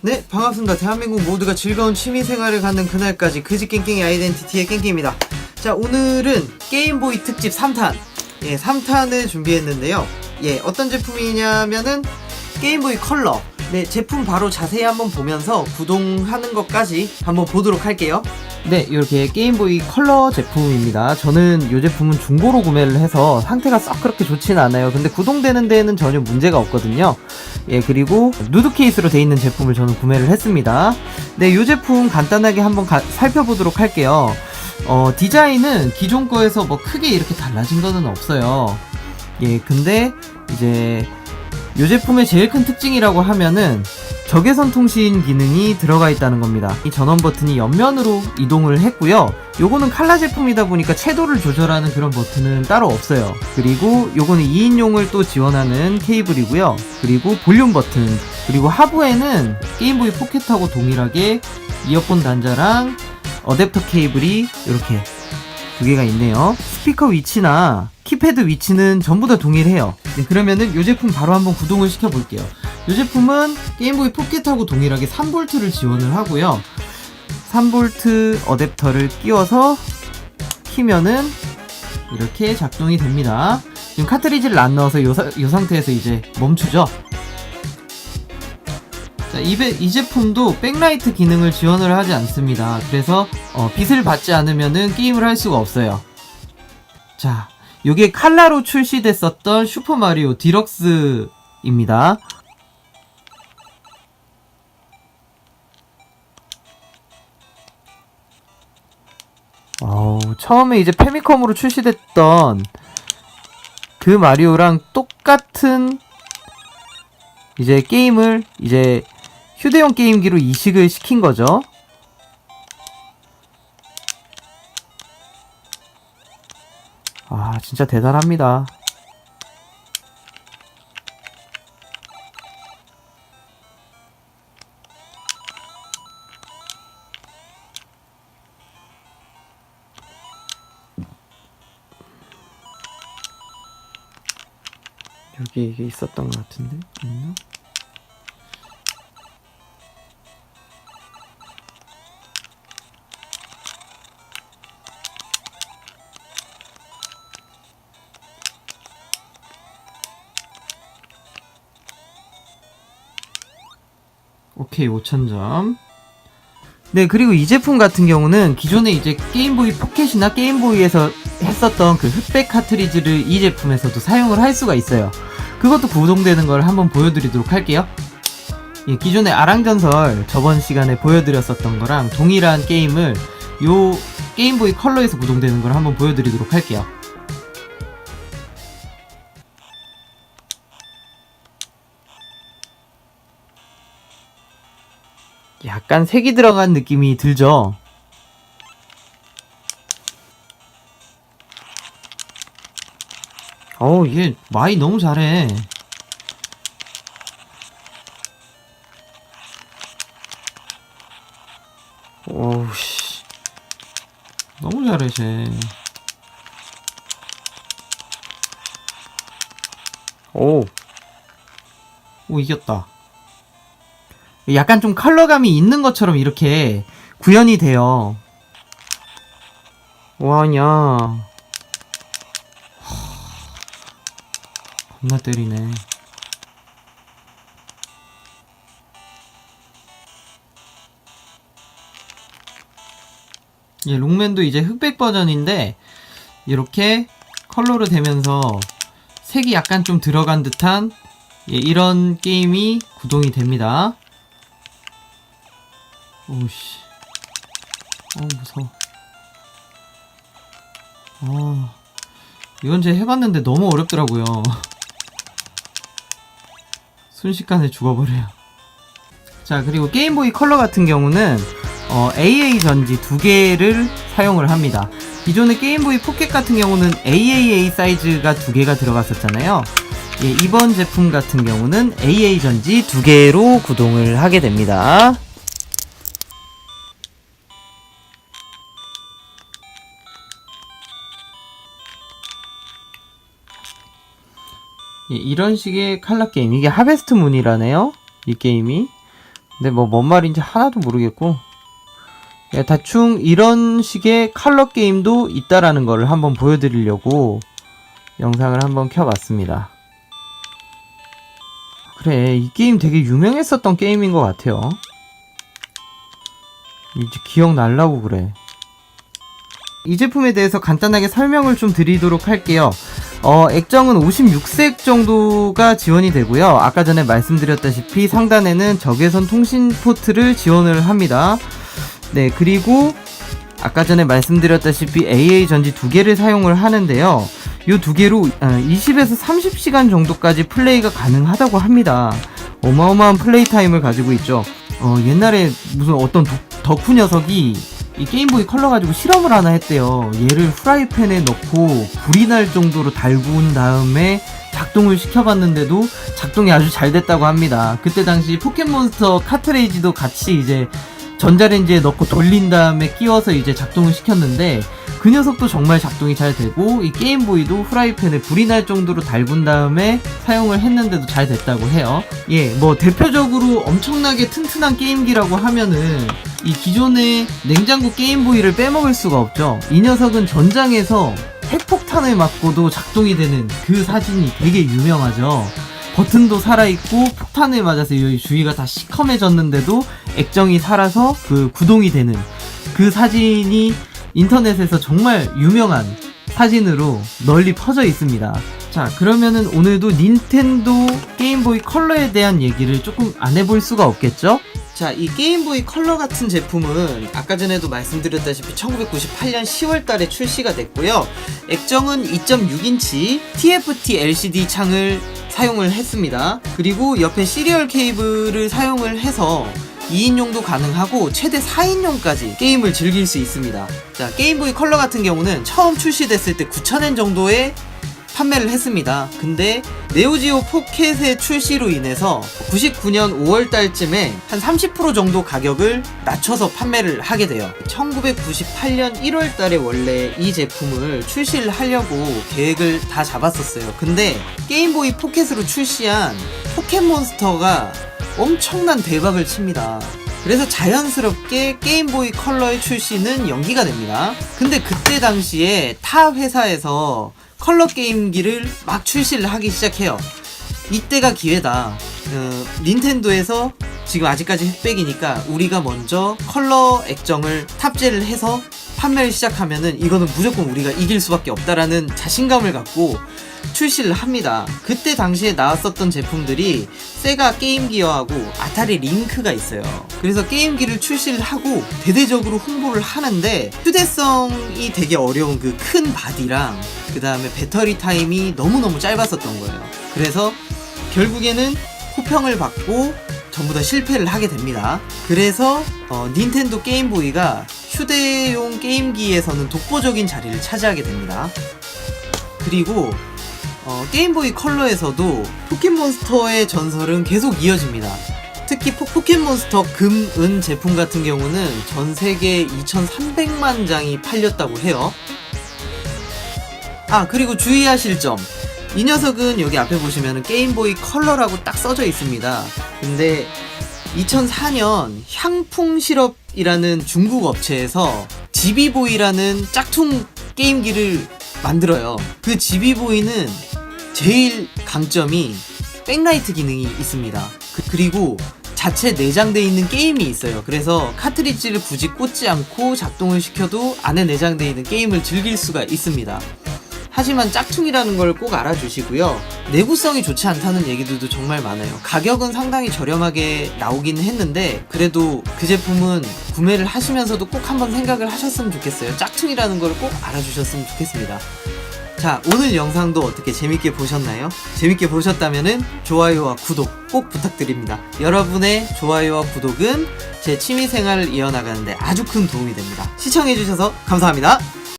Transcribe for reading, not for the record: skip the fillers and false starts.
네, 반갑습니다. 대한민국 모두가 즐거운 취미생활을 갖는 그날까지 그지깽깽이 아이덴티티의 깽깽입니다. 자, 오늘은 게임보이 특집 3탄 3탄을 준비했는데요. 어떤 제품이냐면은 게임보이 컬러. 네, 제품 바로 자세히 한번 보면서 구동하는 것까지 한번 보도록 할게요. 네, 이렇게 게임보이 컬러 제품입니다. 저는 이 제품은 중고로 구매를 해서 상태가 썩 그렇게 좋진 않아요. 근데 구동되는 데에는 전혀 문제가 없거든요. 그리고 누드 케이스로 되어 있는 제품을 저는 구매를 했습니다. 네, 이 제품 간단하게 한번 살펴보도록 할게요. 디자인은 기존 거에서 뭐 크게 이렇게 달라진 거는 없어요. 근데 이제 이 제품의 제일 큰 특징이라고 하면은 적외선 통신 기능이 들어가 있다는 겁니다. 이 전원 버튼이 옆면으로 이동을 했고요. 요거는 칼라 제품이다 보니까 채도를 조절하는 그런 버튼은 따로 없어요. 그리고 요거는 2인용을 또 지원하는 케이블이고요. 그리고 볼륨 버튼, 그리고 하부에는 게임보이 포켓하고 동일하게 이어폰 단자랑 어댑터 케이블이 이렇게 두 개가 있네요. 스피커 위치나 키패드 위치는 전부 다 동일해요. 네, 그러면은 이 제품 바로 한번 구동을 시켜 볼게요. 이 제품은 게임보이 포켓하고 동일하게 3V를 지원을 하고요. 3V 어댑터를 끼워서 키면은 이렇게 작동이 됩니다. 지금 카트리지를 안 넣어서 이 상태에서 이제 멈추죠. 자, 이 제품도 백라이트 기능을 지원을 하지 않습니다. 그래서 빛을 받지 않으면은 게임을 할 수가 없어요. 자, 요게 칼라로 출시됐었던 슈퍼마리오 디럭스입니다. 처음에 이제 페미컴으로 출시됐던 그 마리오랑 똑같은 이제 게임을 이제 휴대용 게임기로 이식을 시킨 거죠. 진짜 대단합니다. 여기 이게 있었던 것 같은데? 있나? 오케이, 5000점. 네, 그리고 이 제품 같은 경우는 기존에 이제 게임보이 포켓이나 게임보이에서 했었던 그 흑백 카트리지를 이 제품에서도 사용을 할 수가 있어요. 그것도 구동되는 걸 한번 보여드리도록 할게요. 기존의 아랑전설 저번 시간에 보여드렸었던 거랑 동일한 게임을 요 게임보이 컬러에서 구동되는 걸 한번 보여드리도록 할게요. 약간 색이 들어간 느낌이 들죠? 얘 마이 너무 잘해. 씨. 너무 잘해, 쟤. 이겼다. 약간 좀 컬러감이 있는 것처럼 이렇게 구현이 돼요. 와냐. 겁나 때리네. 롱맨도 이제 흑백 버전인데 이렇게 컬러로 되면서 색이 약간 좀 들어간 듯한 이런 게임이 구동이 됩니다. 오씨. 무서워. 이건 제가 해봤는데 너무 어렵더라고요. 순식간에 죽어버려요. 자, 그리고 게임보이 컬러 같은 경우는 AA 전지 두 개를 사용을 합니다. 기존의 게임보이 포켓 같은 경우는 AAA 사이즈가 두 개가 들어갔었잖아요. 이번 제품 같은 경우는 AA 전지 두 개로 구동을 하게 됩니다. 이런 식의 칼라 게임, 이게 하베스트 문이라네요, 이 게임이. 근데 뭐 뭔 말인지 하나도 모르겠고, 예, 대충 이런 식의 컬러 게임도 있다라는 거를 한번 보여드리려고 영상을 한번 켜봤습니다. 그래, 이 게임 되게 유명했었던 게임인 것 같아요. 이제 기억날라고 그래. 이 제품에 대해서 간단하게 설명을 좀 드리도록 할게요. 액정은 56색 정도가 지원이 되고요. 아까 전에 말씀드렸다시피 상단에는 적외선 통신 포트를 지원을 합니다. 네, 그리고 아까 전에 말씀드렸다시피 AA 전지 2개를 사용을 하는데요. 이 2개로 20에서 30시간 정도까지 플레이가 가능하다고 합니다. 어마어마한 플레이 타임을 가지고 있죠. 옛날에 무슨 어떤 덕후 녀석이 이 게임보이 컬러 가지고 실험을 하나 했대요. 얘를 프라이팬에 넣고 불이 날 정도로 달군 다음에 작동을 시켜봤는데도 작동이 아주 잘 됐다고 합니다. 그때 당시 포켓몬스터 카트레이지도 같이 이제 전자레인지에 넣고 돌린 다음에 끼워서 이제 작동을 시켰는데 그 녀석도 정말 작동이 잘 되고, 이 게임보이도 프라이팬에 불이 날 정도로 달군 다음에 사용을 했는데도 잘 됐다고 해요. 예, 뭐 대표적으로 엄청나게 튼튼한 게임기라고 하면은 이 기존의 냉장고 게임보이를 빼먹을 수가 없죠. 이 녀석은 전장에서 핵폭탄을 맞고도 작동이 되는 그 사진이 되게 유명하죠. 버튼도 살아있고 폭탄을 맞아서 여기 주위가 다 시커매졌는데도 액정이 살아서 그 구동이 되는 그 사진이 인터넷에서 정말 유명한 사진으로 널리 퍼져 있습니다. 자, 그러면은 오늘도 닌텐도 게임보이 컬러에 대한 얘기를 조금 안 해볼 수가 없겠죠? 자, 이 게임보이 컬러 같은 제품은 아까 전에도 말씀드렸다시피 1998년 10월달에 출시가 됐고요. 액정은 2.6인치 TFT LCD 창을 사용을 했습니다. 그리고 옆에 시리얼 케이블을 사용을 해서 2인용도 가능하고 최대 4인용까지 게임을 즐길 수 있습니다. 자, 게임보이 컬러 같은 경우는 처음 출시됐을 때 9,000엔 정도에 판매를 했습니다. 근데 네오지오 포켓의 출시로 인해서 99년 5월달쯤에 한 30% 정도 가격을 낮춰서 판매를 하게 돼요. 1998년 1월달에 원래 이 제품을 출시를 하려고 계획을 다 잡았었어요. 근데 게임보이 포켓으로 출시한 포켓몬스터가 엄청난 대박을 칩니다. 그래서 자연스럽게 게임보이 컬러의 출시는 연기가 됩니다. 근데 그때 당시에 타 회사에서 컬러 게임기를 막 출시를 하기 시작해요. 이때가 기회다. 닌텐도에서 지금 아직까지 흑백이니까 우리가 먼저 컬러 액정을 탑재를 해서 판매를 시작하면은 이거는 무조건 우리가 이길 수밖에 없다라는 자신감을 갖고 출시를 합니다. 그때 당시에 나왔었던 제품들이 세가 게임기어하고 아타리 링크가 있어요. 그래서 게임기를 출시를 하고 대대적으로 홍보를 하는데 휴대성이 되게 어려운 그 큰 바디랑 그 다음에 배터리 타임이 너무너무 짧았었던 거예요. 그래서 결국에는 호평을 받고 전부 다 실패를 하게 됩니다. 그래서 닌텐도 게임보이가 휴대용 게임기에서는 독보적인 자리를 차지하게 됩니다. 그리고 게임보이 컬러에서도 포켓몬스터의 전설은 계속 이어집니다. 특히 포켓몬스터 금, 은 제품 같은 경우는 전 세계 2,300만 장이 팔렸다고 해요. 아, 그리고 주의하실 점. 이 녀석은 여기 앞에 보시면 게임보이 컬러라고 딱 써져 있습니다. 근데 2004년 향풍시럽이라는 중국 업체에서 지비보이라는 짝퉁 게임기를 만들어요. 그 지비보이는 제일 강점이 백라이트 기능이 있습니다. 그리고 자체 내장되어 있는 게임이 있어요. 그래서 카트리지를 굳이 꽂지 않고 작동을 시켜도 안에 내장되어 있는 게임을 즐길 수가 있습니다. 하지만 짝퉁이라는 걸 꼭 알아주시고요. 내구성이 좋지 않다는 얘기들도 정말 많아요. 가격은 상당히 저렴하게 나오긴 했는데 그래도 그 제품은 구매를 하시면서도 꼭 한번 생각을 하셨으면 좋겠어요. 짝퉁이라는 걸 꼭 알아주셨으면 좋겠습니다. 자, 오늘 영상도 어떻게 재밌게 보셨나요? 재밌게 보셨다면은 좋아요와 구독 꼭 부탁드립니다. 여러분의 좋아요와 구독은 제 취미생활을 이어나가는데 아주 큰 도움이 됩니다. 시청해주셔서 감사합니다.